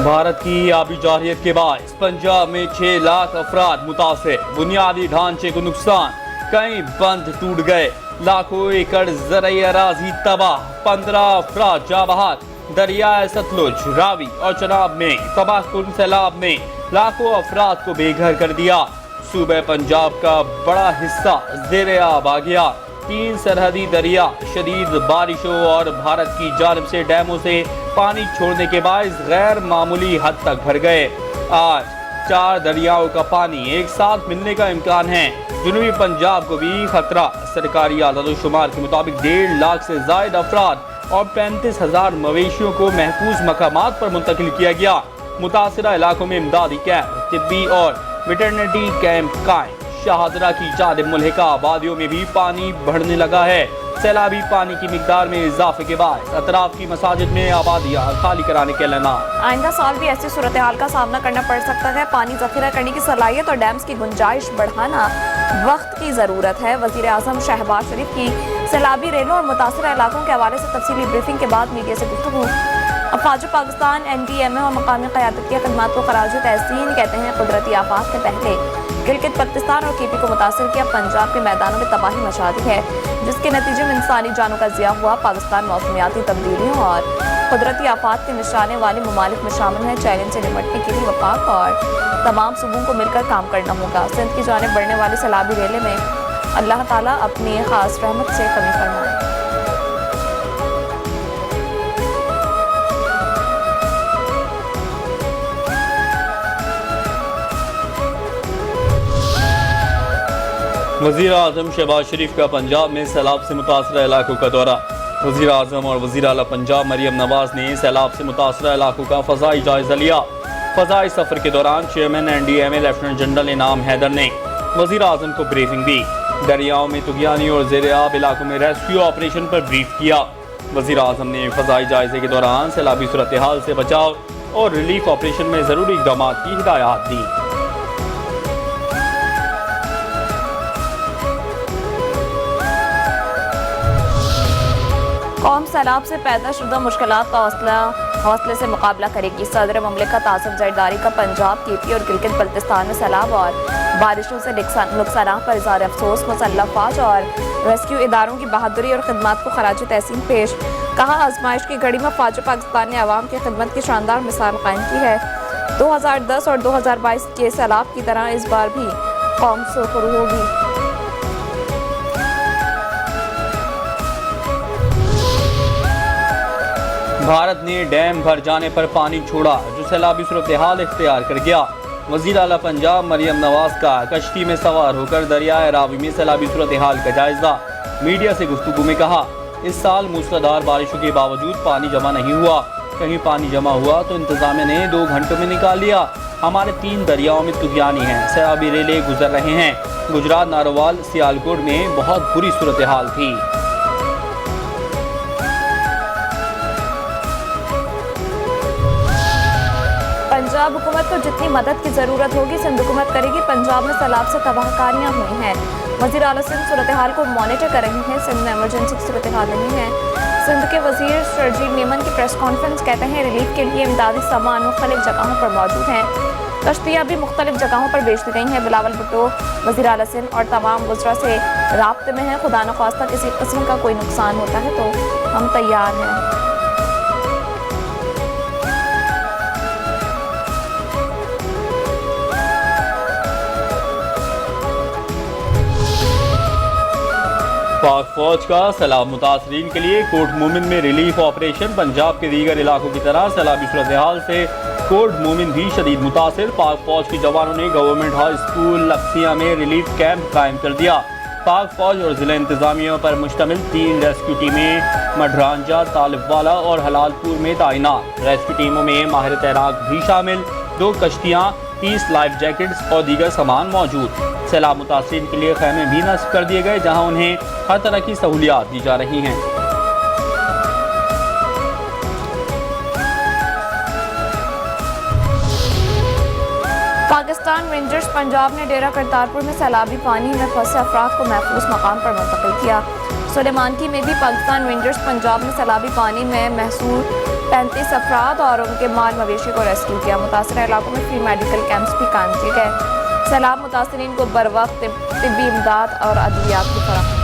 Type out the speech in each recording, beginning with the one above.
भारत की आबी जारहियत के बायस पंजाब में 6 लाख अफराद मुतासिर, बुनियादी ढांचे को नुकसान, कई बंद टूट गए, लाखों एकड़ ज़राई अराजी तबाह, 15 अफराद जाँ बहाक, दरियाए सतलुज, रावी और चनाब में तबाहकुन सैलाब ने लाखों अफराद को बेघर कर दिया। सूबे पंजाब का बड़ा हिस्सा ज़ेरे आब आ गया। 3 सरहदी दरिया शदीद बारिशों और भारत की जानिब से डैमों से पानी छोड़ने के बायस गैर मामूली हद तक भर गए। आज 4 दरियाओं का पानी एक साथ मिलने का इम्कान है। जनूबी पंजाब को भी खतरा। सरकारी आदाद-ओ-शुमार के मुताबिक 1.5 लाख से जायद अफराद और 35,000 मवेशियों को महफूज मकामात पर मुंतकिल किया गया। मुतासिरा इलाकों में इमदादी कैंप, तिब्बी और वेटरनिटी कैंप कायम। शाहदरा की जानिब मुल्हिका आबादियों में भी पानी बढ़ने लगा है। सैलाबी पानी की मिकदार में इजाफे के बाद अतराफ की मसाजिद में आबादियाँ खाली कराने के ऐलान। आइंदा साल भी ऐसी सूरत हाल का सामना करना पड़ सकता है। पानी जखीरा करने की सलाहियत और डैम्स की गुंजाइश बढ़ाना वक्त की ज़रूरत है। वज़ीर आज़म शहबाज शरीफ की सैलाबी रेलों और मुतासरा इलाकों के हवाले से तफसीली ब्रीफिंग के बाद मीडिया से गुफ्तगू। अफवाज पाकिस्तान, NDMA और मकामी क़यादत की खदमात को खराज तहसीन कहते हैं। कुदरती आफात से पहले गिलगित बल्तिस्तान और KP को मुतासर किया। पंजाब के मैदानों में तबाही मचा दी है, जिसके नतीजे में इंसानी जानों का ज़िया हुआ। पाकिस्तान मौसमियाती तब्दीलियों और कुदरती आफात के निशाने वाले ममालिक में शामिल है। चैलेंज से निपटने के लिए वफाक और तमाम सूबों को मिलकर काम करना होगा। सिंध की जानिब बढ़ने वाली सैलाबी रेले में अल्लाह ताला अपनी खास रहमत से कमी फरमाए। वज़ीर आज़म शहबाज शरीफ का पंजाब में सैलाब से मुतासरा इलाकों का दौरा। वज़ीर आज़म और वज़ीर आला पंजाब मरियम नवाज़ ने सैलाब से मुतासरा इलाकों का फ़ज़ाई जायज़ा लिया। फ़ज़ाई सफ़र के दौरान चेयरमैन NDMA लेफ्टिनेंट जनरल इनाम हैदर ने वज़ीर आज़म को ब्रीफिंग दी। दरियाओं में तुग़यानी और ज़ेरे आब इलाकों में रेस्क्यू ऑपरेशन पर ब्रीफ किया। वज़ीर आज़म ने फ़ज़ाई जायज़े के दौरान सैलाबी सूरत हाल से बचाव और रिलीफ ऑपरेशन में ज़रूरी इक़दाम की हिदायत दी। कौम सैलाब से पैदा शुदा मुश्किलात का हौसले से मुकाबला करेगी। सदर ममलिकत आसिफ ज़रदारी का पंजाब, KP और गिलगित बल्तिस्तान में सैलाब और बारिशों से नुकसान पर इज़हार अफसोस। मुसल्लह फ़ौज और रेस्क्यू इदारों की बहादुरी और खदमात को खराज तहसीन पेश। कहा, आजमाइश की घड़ी में फ़ौज पाकिस्तान ने अवाम की खिदमत की शानदार मिसाल कायम की है। 2010 और 2022 के सैलाब की तरह इस बार भी कौम सुरखरू होगी। भारत ने डैम भर जाने पर पानी छोड़ा, जो सैलाबी सूरत हाल इख्तियार कर गया। वज़ीर आला पंजाब मरियम नवाज़ का कश्ती में सवार होकर दरियाए रावी में सैलाबी सूरत हाल का जायजा। मीडिया से गुफ्तगू में कहा, इस साल मूसलाधार बारिशों के बावजूद पानी जमा नहीं हुआ। कहीं पानी जमा हुआ तो इंतजामिया ने 2 घंटों में निकाल लिया। हमारे 3 दरियाओं में तुग़यानी है, सैलाबी रेले गुजर रहे हैं। गुजरात, नारोवाल, सियालकोट में बहुत बुरी सूरत हाल थी। पंजाब हुकूमत को जितनी मदद की ज़रूरत होगी सिंध हुकूमत करेगी। पंजाब में सैलाब से तबाहकारियाँ हुई हैं। वज़ीर आला सिंध सूरत हाल को मॉनिटर कर रही हैं। सिंध में एमरजेंसी की सूरत हाल नहीं है। सिंध के वज़ीर शर्जील मेमन की प्रेस कॉन्फ्रेंस कहते हैं, रिलीफ के लिए इमदादी सामान मुख्तलिफ जगहों पर मौजूद हैं। कश्तियाँ भी मुख्तलिफ जगहों पर बेच दी गई हैं। बिलावल भुट्टो वज़ीर आला सिंध और तमाम वज़रा से राब्ते में हैं। खुदा न ख्वास्ता किसी किस्म का कोई नुकसान होता है तो हम तैयार हैं। पाक फौज का सैलाब मुतासरीन के लिए कोट मोमिन में रिलीफ ऑपरेशन। पंजाब के दीगर इलाकों की तरह सैलाबी सूरत हाल से कोट मोमिन भी शदीद मुतासिर। पाक फौज के जवानों ने गवर्नमेंट हाई स्कूल लक्सिया में रिलीफ कैंप कायम कर दिया। पाक फौज और ज़िला इंतजामिया पर मुश्तमिल 3 रेस्क्यू टीमें मडरांजा, तालिबवाला और हलालपुर में तैनात। रेस्क्यू टीमों में माहिर तैराक भी शामिल। 2 कश्तियाँ, 30 लाइफ जैकेट्स और दीगर सामान मौजूद। सैलाब मुतासरीन के लिए खैमे भी नस्ब कर दिए गए, जहाँ उन्हें हर तरह की सहूलियात दी जा रही हैं। पाकिस्तान रेंजर्स पंजाब ने डेरा करतारपुर में सैलाबी पानी में फंसे अफराद को महफूज मकाम पर मुंतकिल किया। सुलेमानकी में भी पाकिस्तान रेंजर्स पंजाब ने सैलाबी पानी में महसूस 35 अफराद और उनके माल मवेशी को रेस्क्यू किया। मुतासर इलाकों में फ्री मेडिकल कैंप्स भी कायम किए गए। सैलाब मुतासरीन को बर वक्त तिब्बी इमदाद और अद्वियात की फराहमी।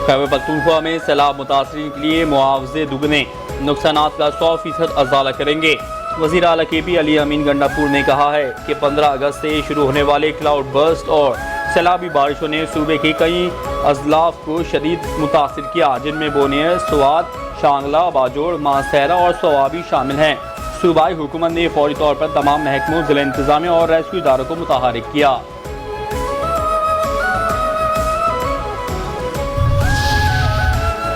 खैबर पख्तूनख्वा में सैलाब मुतासरीन के लिए मुआवजे दुगने, नुकसानात का 100% अजाला करेंगे। वज़ीर आला KP अली अमीन गंडापुर ने कहा है कि 15 अगस्त से शुरू होने वाले क्लाउड बर्स्ट और सैलाबी बारिशों ने सूबे के कई अजलाफ को शदीद मुतासिर किया, जिनमें बोनियर, स्वात, शांगला, बाजोड़, मासहरा और सवाबी शामिल हैं। सूबाई हुकूमत ने फौरी तौर पर तमाम महकमों, जिला इंतजामिया और रेस्क्यू इदारों को मुतहरिक किया।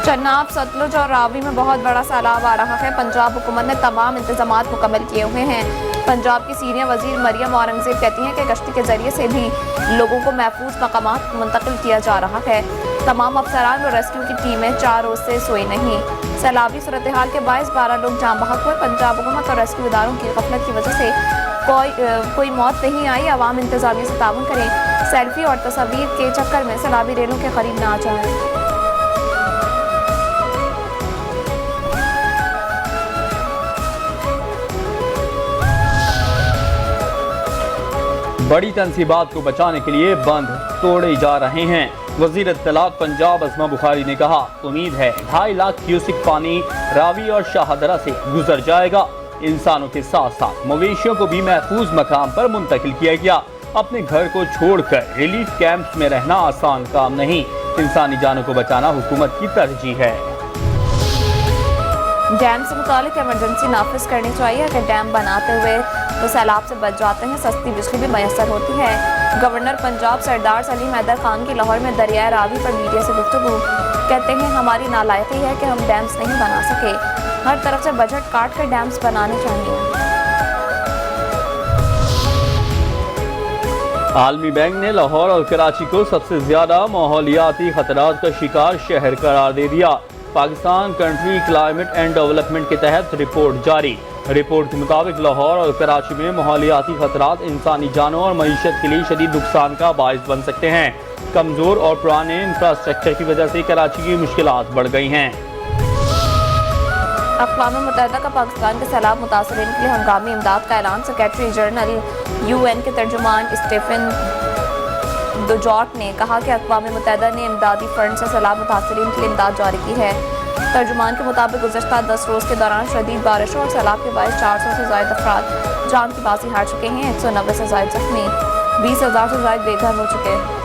चन्नाब, सतलुज और रावी में बहुत बड़ा सैलाब आ रहा है। पंजाब हुकूमत ने तमाम इंतजामात मुकम्मल किए हुए हैं। पंजाब की सीनियर वजीर मरियम औरंगजेब कहती हैं कि कश्ती के जरिए से भी लोगों को महफूज मकामात मुंतकिल किया जा रहा है। तमाम अफसरान और रेस्क्यू की टीमें 4 रोज से सोई नहीं। सैलाबी सूरत हाल के बायस 12 लोग जान बहक हुए। पंजाब हुकूमत और रेस्क्यू इदारों की गफलत की वजह से कोई मौत नहीं आई। आवाम इंतजामिया से ताउन करें। सेल्फी और तस्वीर के चक्कर में सैलाबी रेलों के करीब ना आ जाएं। बड़ी तनसीबात को बचाने के लिए बंद तोड़े जा रहे हैं। वजीर इत्तलात पंजाब अज़मा बुखारी ने कहा, उम्मीद है 2.5 लाख क्यूसिक पानी रावी और शाहदरा से गुजर जाएगा। इंसानों के साथ साथ मवेशियों को भी महफूज मकाम पर मुंतकिल किया गया। अपने घर को छोड़कर रिलीफ कैंप्स में रहना आसान काम नहीं। इंसानी जानों को बचाना हुकूमत की तरजीह है। डैम से मुतालिक इमरजेंसी नाफिज करनी चाहिए। अगर डैम बनाते हुए तो सैलाब से बच जाते हैं, सस्ती बिजली भी मैसर होती है। गवर्नर पंजाब सरदार सलीम हैदर खान की लाहौर में दरियाए रावी पर मीडिया से गुफ्तगू। कहते हैं, हमारी नालायकी है कि हम डैम्स नहीं बना सके। हर तरफ से बजट काट कर डैम्स बनाने चाहिए। आलमी बैंक ने लाहौर और कराची को सबसे ज्यादा माहौलियाती खतरात का शिकार शहर करार दे दिया। Pakistan country climate and development के तहत रिपोर्ट जारी। रिपोर्ट के मुताबिक लाहौर और कराची में माहौलियाती खतरात इंसानी जानों और मईशत के लिए शदीद नुकसान का बायस बन सकते हैं। कमजोर और पुराने इंफ्रास्ट्रक्चर की वजह से कराची की मुश्किलात बढ़ गई हैं। अक़वाम मुत्तहिदा का पाकिस्तान के सैलाब मुतासरीन के लिए हंगामी इमदाद का ऐलान। सेक्रेटरी जनरल UN के तर्जुमान स्टीफन दुजॉर्ट ने कहा कि अक़वाम मुत्तहिदा ने इमदादी फंड से सैलाब मुतासरीन के लिए इमदाद जारी की है। तर्जुमान के मुताबिक गुज़श्ता 10 रोज़ के दौरान शदीद बारिशों और सैलाब के बायस 400 से ज़ायद अफराद जान की बाजी हार चुके हैं। 190 से ज़ायद जख्मी, 20,000 से ज़ायद बेघर हो चुके हैं।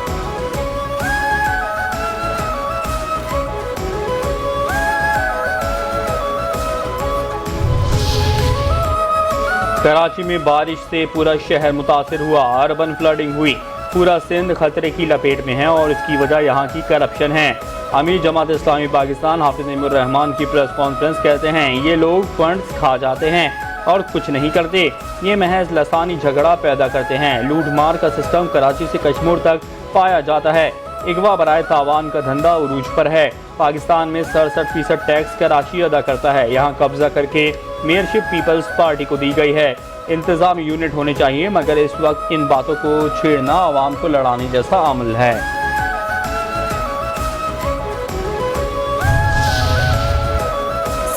कराची में बारिश से पूरा शहर मुतासिर हुआ। अर्बन फ्लडिंग हुई। पूरा सिंध खतरे की लपेट में है और इसकी वजह यहाँ की करप्शन है। अमीर जमात इस्लामी पाकिस्तान हाफिज नईमुर रहमान की प्रेस कॉन्फ्रेंस कहते हैं, ये लोग फंड्स खा जाते हैं और कुछ नहीं करते। ये महज लसानी झगड़ा पैदा करते हैं। लूट मार का सिस्टम कराची से कश्मीर तक पाया जाता है। इगवा बराए तावान का धंधा उरूज पर है। पाकिस्तान में 67% टैक्स कराची अदा करता है। यहाँ कब्जा करके मेयरशिप पीपल्स पार्टी को दी गई है। इंतजाम यूनिट होने चाहिए, मगर इस वक्त इन बातों को छेड़ना आवाम को लड़ाने जैसा अमल है।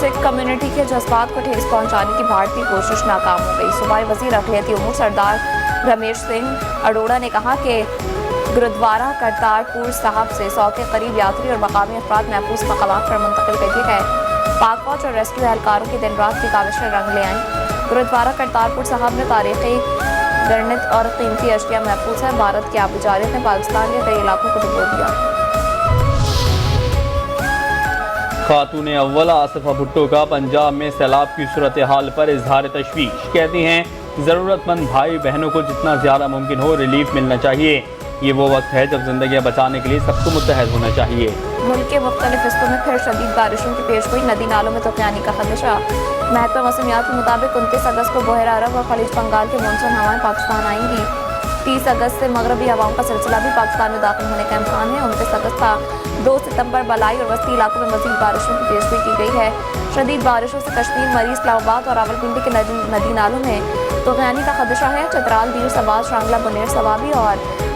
सिख कम्युनिटी के जज्बात को ठेस पहुंचाने की भारतीय कोशिश नाकाम हो गई। सूबाई वजीर अक़लियती उमूर सरदार रमेश सिंह अरोड़ा ने कहा कि गुरुद्वारा करतारपुर साहब से 100 के करीब यात्री और मकामी अफराद महफूज मकामात पर मुंतकिल कर दिए गए। पाक फौज और रेस्क्यू एहलकारों की दिन रात की काविशें रंग ले आईं। गुरुद्वारा करतारपुर साहब में तारीखी गणित और कीमती अशिया महफूज है। भारत की आबजारियत ने पाकिस्तान के कई इलाकों को डुबो दिया। खातून अव्वल आसिफा भुट्टो का पंजाब में सैलाब की सूरत हाल पर इजहार तशवीश। कहती हैं, ज़रूरतमंद भाई बहनों को जितना ज़्यादा मुमकिन हो रिलीफ मिलना चाहिए। ये वो वक्त है जब जिंदगियां बचाने के लिए सबको मुत्तहद होना चाहिए। मुल्क के मुख्तलिफ हिस्सों में फिर शदीद बारिशों की पेश हुई। नदी नालों में तूफ़ानी का खदशा। महकमा मौसमियात के मुताबिक 29 अगस्त को बहर अरब और खलीज बंगाल के मानसून हवाएं पाकिस्तान आएंगी। 30 अगस्त से मगरबी हवाओं का सिलसिला भी पाकिस्तान में दाखिल होने का इम्कान है। 29 अगस्त का 2 सितंबर बलाई और वस्ती इलाकों में मज़ीद बारिशों की पेशगोई की गई है। शदीद बारिशों से कश्मीर, मरीज, इस्लामाबाद और रावलपिंडी के नदी नालों में तूफ़ानी का खदशा है। चतराल, दीर, सवाज, शांगला, बुनेर, सवाबी और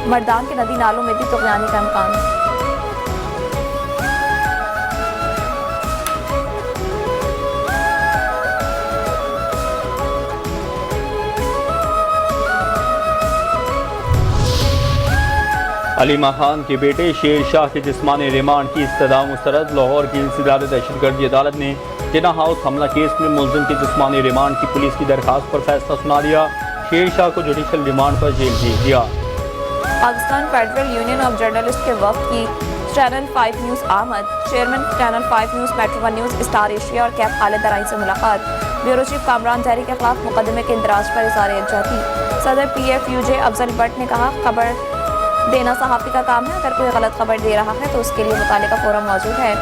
मर्दान के नदी नालों में भी तूफ़ानी का इम्कान है। अलीमा खान के बेटे शेर शाह के जिस्मानी रिमांड की इस्तदा मुस्तरद। लाहौर की इंसदाद दहशतगर्दी अदालत ने जिना हाउस हमला केस में मुलजिम के जिस्मानी रिमांड की पुलिस की दरखास्त पर फैसला सुना दिया। शेर शाह को जुडिशल रिमांड पर जेल भेज दिया। Pakistan federal union of journalist के वक्त की चैनल 5 न्यूज़ आमद। Chairman channel 5 news, metro 1 news, star Asia और कैफ खालिद दराई से मुलाकात। ब्यूरो चीफ कामरान जहरी के खिलाफ मुकदमे के इंदराज पर इज़हार यकजहती। सदर PFUJ अफजल भट्ट ने कहा, खबर देना सहाफ़ी का काम है, अगर कोई गलत खबर दे रहा है तो उसके लिए मुतालिका फोरम मौजूद है।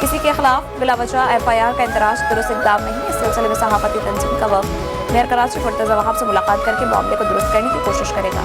किसी के खिलाफ बिलावजह FIR का इंदराज दुरुस्त इक़दाम नहीं। इस सिलसिले में सहाफ़ती तंजीम का वक्त मेयर कराची मुर्तज़ा वहाब से मुलाकात करके मामले को दुरुस्त करने की कोशिश करेगा।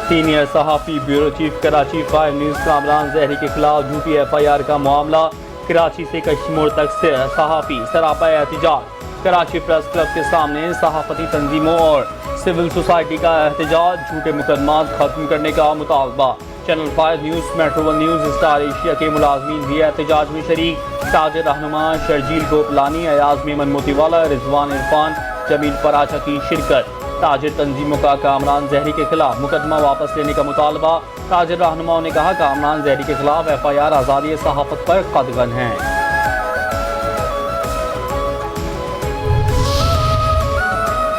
सीनियर सहाफ़ी bureau chief Karachi 5 news Kamran Zehri के खिलाफ झूठी FIR का मामला। कराची से कश्मीर तक से सहाफ़ी सरापा एहतजाज। कराची प्रेस क्लब के सामने सहाफ़ती तंजीमों और सिविल सोसाइटी का एहतजाज। झूठे मुकदमात खत्म करने का मुतालबा। Channel 5 news, metro 1 news, star Asia के मुलाजमीन भी एहतजाज में शरीक। ताज रहनुमा शर्जील गोपलानी, अयाज मेमन मोतीवाला, रिजवान इरफान, जमील पराचा की शिरकत। ताजिर तंजीमों का कामरान जहरी के खिलाफ मुकदमा वापस लेने का मुतालबा। ताजिर रहनुमाओं ने कहा, कामरान जहरी के खिलाफ FIR आज़ादी सहाफ़त पर कदगन है।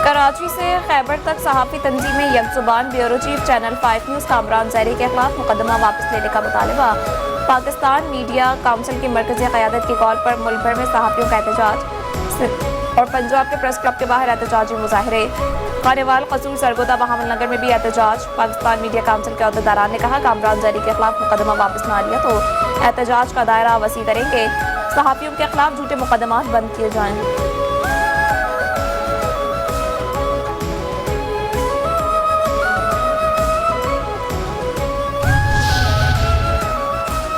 कराची से खैबर तक सहाफ़ी तंजीमें यकजुबान। Bureau chief channel 5 news Kamran Zehri के खिलाफ मुकदमा वापस लेने का मुतालबा। पाकिस्तान मीडिया काउंसिल की मरकज़ी क़यादत की कॉल पर मुल्क भर में सहाफ़ियों का एहतजाज और पंजाब के प्रेस क्लब के बाहर एहतजाजी मुजाहरे। खानेवाल, कसूर, सरगोदा, बहावल नगर में भी एहतजाज। पाकिस्तान मीडिया काउंसिल के अहदेदारान ने कहा, कामरान जहरी के खिलाफ मुकदमा वापस ना लिया तो एहतजाज का दायरा वसी करेंगे। सहाफ़ियों के खिलाफ झूठे मुकदमात बंद किए जाएं।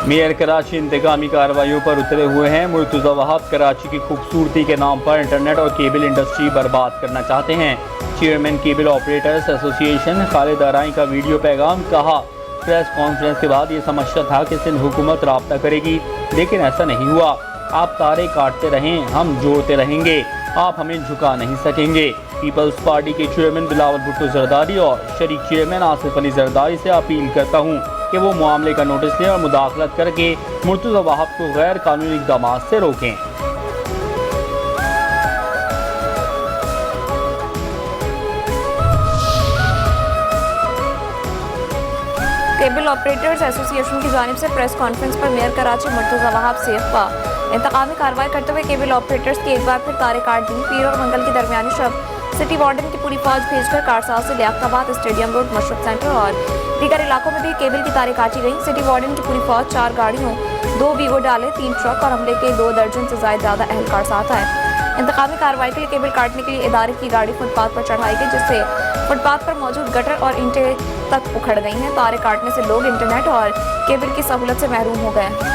मेयर कराची इंतकामी कार्रवाइयों पर उतरे हुए हैं। मुर्तज़ा वहाब कराची की खूबसूरती के नाम पर इंटरनेट और केबल इंडस्ट्री बर्बाद करना चाहते हैं। Chairman cable operators association Khalid Darai का वीडियो पैगाम। कहा, प्रेस कॉन्फ्रेंस के बाद ये समझता था कि सिंध हुकूमत राब्ता करेगी, लेकिन ऐसा नहीं हुआ। आप तारे काटते रहें, हम जोड़ते रहेंगे, आप हमें झुका नहीं सकेंगे। पीपल्स पार्टी के चेयरमैन बिलावल भुट्टो जरदारी और शरीक चेयरमैन आसिफ अली जरदारी से अपील करता हूँ कि वो मामले का नोटिस लें और मुदाखलत करके मुर्तज़ा वहाब को गैर कानूनी इक़दाम से रोकें। केबल ऑपरेटर्स एसोसिएशन की जानिब से प्रेस कॉन्फ्रेंस पर मेयर कराची मुर्तज़ा वहाब से अफवाह। इंतकामी कार्रवाई करते हुए केबल ऑपरेटर्स की एक बार फिर तारे काट दी। पीर और मंगल की दरमियानी शब सिटी वार्डन की पूरी फौज भेजकर कारसाज से Liaquatabad, stadium road, Mashrak centre और दीगर इलाकों में भी केबल की तारें काटी गईं। सिटी वार्डन की पूरी फौज 4 गाड़ियों, 2 वीगो डाले, 3 ट्रक और हमले के 2 दर्जन से ज़्यादा एहलकार साथ आए। इंतकामी कार्रवाई के लिए केबल काटने के लिए इदारे की गाड़ी फुटपाथ पर चढ़ाई गई, जिससे फुटपाथ पर मौजूद गटर और ईंटें तक उखड़ गई हैं। तारे काटने से लोग इंटरनेट और केबल की सहूलत से महरूम हो गए।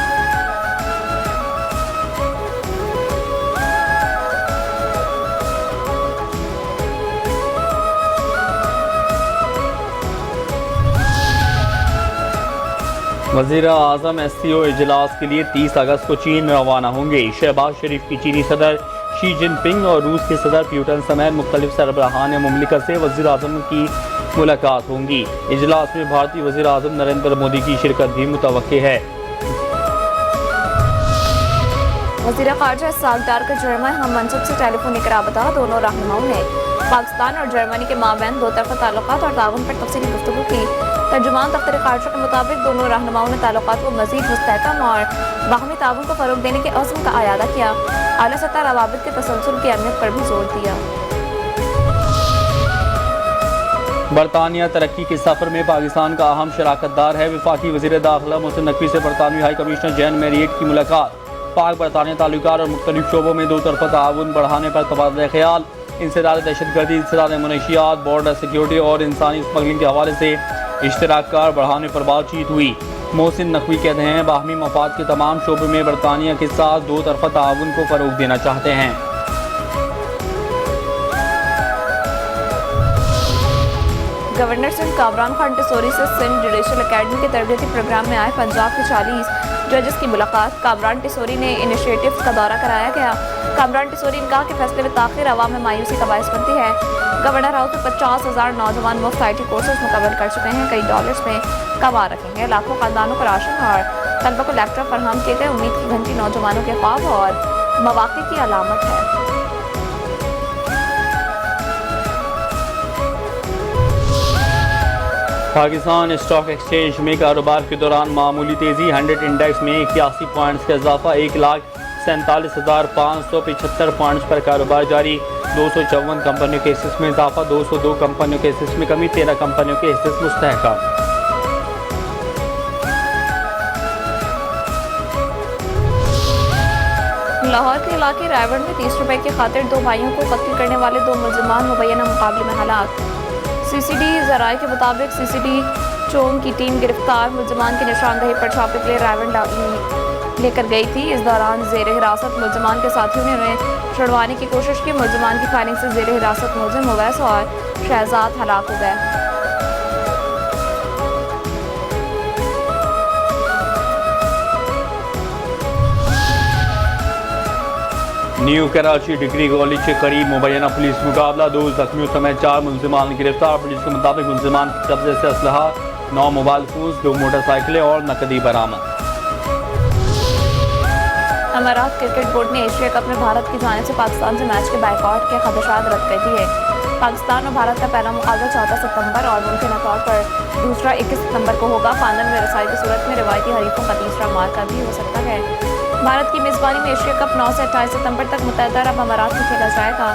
वज़ीर आज़म SCO इजलास के लिए 30 अगस्त को चीन रवाना होंगे। शहबाज शरीफ की चीनी सदर शी जिनपिंग और रूस के सदर प्यूटन समेत मुख्तलिफ सरबराहान मुमलिकत से वज़ीर आज़म की मुलाकात होंगी। इजलास में भारतीय वज़ीर आज़म नरेंद्र मोदी की शिरकत भी मुतवक्के है। वज़ीर ख़ारजा सागदार का जर्मन हम मनसब से टेलीफोनिक राबता। दोनों रहनुमाओं ने पाकिस्तान और जर्मनी के माबैन दो तरफ़ा ताल्लुकात और ताउन पर तफसीली गुफ्तगू की। तर्जुमान दफ्तर ख़ारजा के मुताबिक दोनों रहनुमाओं ने ताल्लुकात को मज़ीद मुस्तहकम और बाहमी ताउन को फ़रोग़ देने के अज़्म का आयादा किया। आला सतह रवाबित के तसलसल की अहमियत पर भी जोर दिया। बरतानिया तरक्की के सफ़र में पाकिस्तान का अहम शराकतदार है। वफाकी वज़ीर दाखिला मोहसिन नकवी से बरतानवी हाई कमिश्नर जैन मैरियट की मुलाकात। पाक बरतानिया ताल्लुकात और मुख्तलिफ शोबों में दो तरफ़ा ताउन बढ़ाने पर तबादला ख्याल। इंसदाद दहशतगर्दी, इंसदाद मनशियात, बॉर्डर सिक्योरिटी और इंसानी स्मगलिंग के हवाले से इश्तराक बढ़ाने पर बातचीत हुई। मोहसिन नकवी कहते हैं, बाहमी मफाद के तमाम शोबों में बरतानिया के साथ दो तरफ़ा ताउन को फ़रोग़ देना चाहते हैं। गवर्नर सिंध कामरान खान टिसोरी से सिंध जुडिशल अकेडमी के तरबियती प्रोग्राम में आए पंजाब के 40 जजेस की मुलाकात। कामरान टिसोरी ने इनिशिएटिव का दौरा कराया गया। कामरान टिसोरी ने कहा कि फैसले में ताख़ीर अवाम में मायूसी का बायस बनती है। गवर्नर हाउस में 50,000 नौजवान मुफ्त IT कोर्सेज मुकम्मल कर चुके हैं, कई डॉलर्स में कमा रखे हैं। लाखों खानदानों को राशन और तलबा को लैपटॉप फराहम किए गए। उम्मीद की घंटी नौजवानों के ख्वाब और मौक़े की अलामत है। पाकिस्तान स्टॉक एक्सचेंज में कारोबार के दौरान मामूली तेज़ी। 100 इंडेक्स में 81 पॉइंट्स का इजाफा। 1,47,575 पॉइंट्स पर कारोबार जारी। 254 कंपनियों के हिस्से में इजाफा। 202 कंपनियों के हिस्से में कमी। 13 कंपनियों के हिस्से मुस्तहकम। लाहौर के इलाके रायगढ़ में 30 रुपए की खातिर 2 भाइयों को कत्ल करने वाले 2 मुलजिमान मुबैना मुकाबले में हलाक। CCD ज़राए के मुताबिक CCD चोंग की टीम गिरफ्तार मुलजिमान की निशानदही पर छापे के लिए रायगढ़ लेकर गई थी। इस दौरान जेर हिरासत मुलजिमान के साथियों ने उन्हें छुड़वाने की कोशिश की। मुलजिमान की फायरिंग से जेर हिरासत मुलजिम उवैस और शहजाद हलाक हो गए। न्यू कराची डिग्री कॉलेज के करीब मुबैना पुलिस मुकाबला। 2 जख्मियों समेत 4 मुलजिमान गिरफ्तार। पुलिस के मुताबिक मुलजिमान के कब्जे से असलहा, 9 मोबाइल फोन, 2 मोटरसाइकिलें और नकदी बरामद। अमारात क्रिकेट बोर्ड ने एशिया कप में भारत की जानिब से पाकिस्तान से मैच के बायकॉट के खदशात रद्द कर दिए। पाकिस्तान और भारत का पहला मुकाबला 14 सितंबर और मुमकिन तौर पर दूसरा 21 सितंबर को होगा। फाइनल में रसाई की सूरत में रवायती हरीफों का तीसरा मार्का भी हो सकता है। भारत की मेज़बानी में एशिया कप 9 से 28 सितंबर तक मुतहदा अरब अमारात में खेला जाएगा।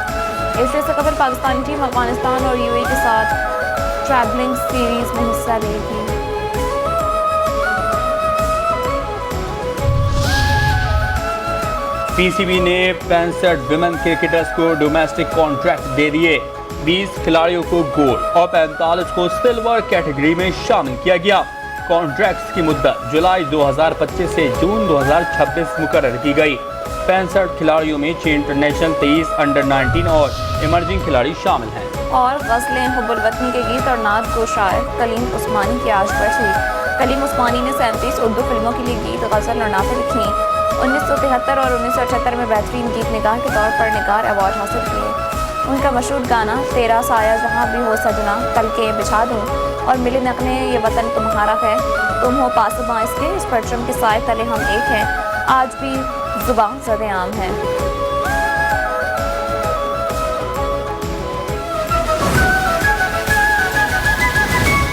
एशिया से कबल पाकिस्तानी टीम अफगानिस्तान और UAE के साथ ट्रैवलिंग सीरीज में हिस्सा लेगी। PCB ने 65 विमेन क्रिकेटर्स को डोमेस्टिक कॉन्ट्रैक्ट दे दिए। 20 खिलाड़ियों को गोल्ड और 45 को सिल्वर कैटेगरी में शामिल किया गया। कॉन्ट्रैक्ट्स की मुद्दत जुलाई 2025 से जून 2026 मुकर्रर की गई। 65 खिलाड़ियों में 6 इंटरनेशनल, 23 अंडर 19 और इमर्जिंग खिलाड़ी शामिल हैं। और गज़लें हुब्बुल वतनी के गीत और नात को शायर कलीम उस्मानी की आज बरसी। कलीम उस्मानी ने 37 उर्दू फिल्मों के लिए गीत, गज़ल और नातें लिखी। 1973 और 1978 में बेहतरीन गीत निगार के तौर पर निगार अवार्ड हासिल किए। उनका मशहूर गाना तेरा साया जहाँ भी हो सजना, तल के बिछा दूँ और मिले नगमे ये वतन तुम्हारा है, तुम हो पासबां इसके, इस परचम के साए तले हम एक हैं, आज भी जुबान ज़द-ए आम है।